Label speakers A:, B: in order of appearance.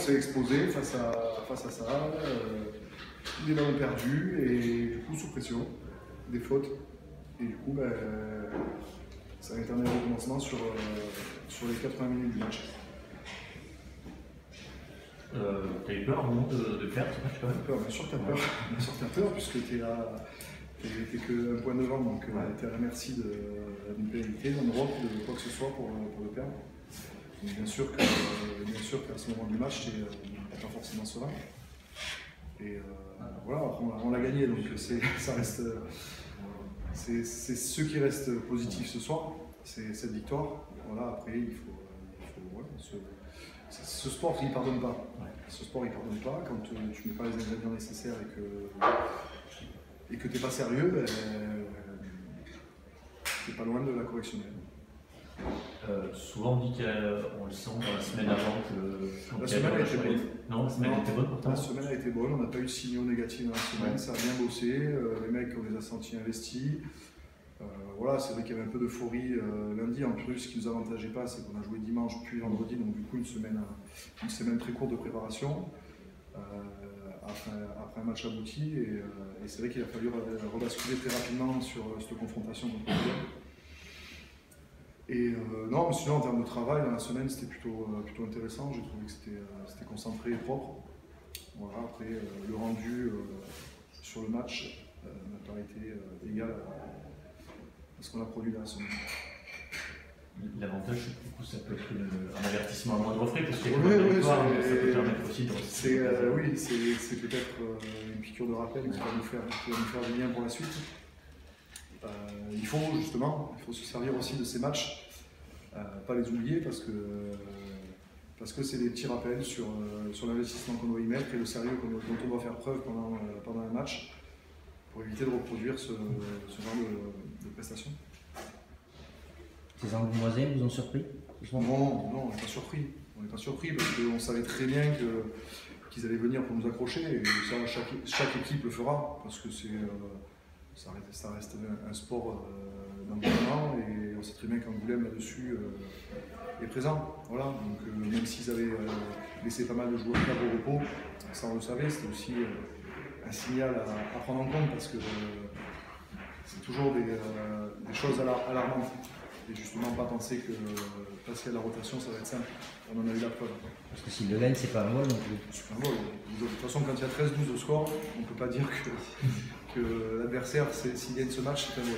A: se fait exploser face à ça, des ballons perdus et du coup sous pression, des fautes. Et du coup, ça a été un recommencement sur les 80 minutes du match.
B: T'as eu peur au moment de perdre ce match quand même?
A: Bien sûr que t'as peur, bien sûr que t'as peur puisque t'es qu'un point devant, donc t'es à la merci d'une pénalité, d'un droit, de quoi que ce soit pour le perdre. Donc bien sûr qu'à ce moment du match, t'es pas forcément serein. Et voilà, on l'a gagné, donc ça reste. C'est ce qui reste positif ce soir, c'est cette victoire. Voilà, après, il faut ce sport, il ne pardonne pas. Ce sport, il ne pardonne pas. Quand tu ne mets pas les ingrédients nécessaires et que tu n'es pas sérieux, tu n'es pas loin de la correctionnelle.
B: Souvent on dit qu'on le sent dans la semaine avant que...
A: La semaine a été bonne.
B: Non, la semaine a été bonne pourtant.
A: La semaine a été bonne, on n'a pas eu de signaux négatifs dans la semaine, ça a bien bossé, les mecs, on les a sentis investis. Voilà, c'est vrai qu'il y avait un peu d'euphorie lundi, en plus, ce qui ne nous avantageait pas, c'est qu'on a joué dimanche puis vendredi, donc du coup une semaine très courte de préparation, après un match abouti, et c'est vrai qu'il a fallu rebasculer très rapidement sur cette confrontation contre le Bayern. Et non, mais sinon en termes de travail, dans la semaine c'était plutôt intéressant, j'ai trouvé que c'était concentré et propre. Voilà, après le rendu sur le match n'a pas été égal à ce qu'on a produit dans la semaine.
B: L'avantage, c'est que du coup, ça peut être un avertissement à moindre frais, parce que ça peut permettre aussi de...
A: Oui, c'est peut-être une piqûre de rappel qui va nous faire du bien pour la suite. Il faut se servir aussi de ces matchs, pas les oublier parce que c'est des petits rappels sur l'investissement qu'on doit y mettre et le sérieux dont on doit faire preuve pendant un match pour éviter de reproduire ce genre de prestations.
C: Ces Angoumoisiens vous ont surpris?
A: Non, on n'est pas surpris. On n'est pas surpris parce qu'on savait très bien qu'ils allaient venir pour nous accrocher et ça, chaque équipe le fera parce que ça reste un sport d'engagement et on sait très bien qu'Angoulême là-dessus est présent. Voilà. Donc même s'ils avaient laissé pas mal de joueurs au repos, ça on le savait, c'était aussi un signal à prendre en compte parce que c'est toujours des choses alarmantes. Et justement pas penser que parce qu'il y a de la rotation ça va être simple. On en a eu la preuve.
C: Parce que s'il le gagne, c'est pas un vol non plus.
A: C'est pas un vol. De toute façon, quand il y a 13-12 au score, on ne peut pas dire que l'adversaire, s'il gagne ce match, c'est un vol.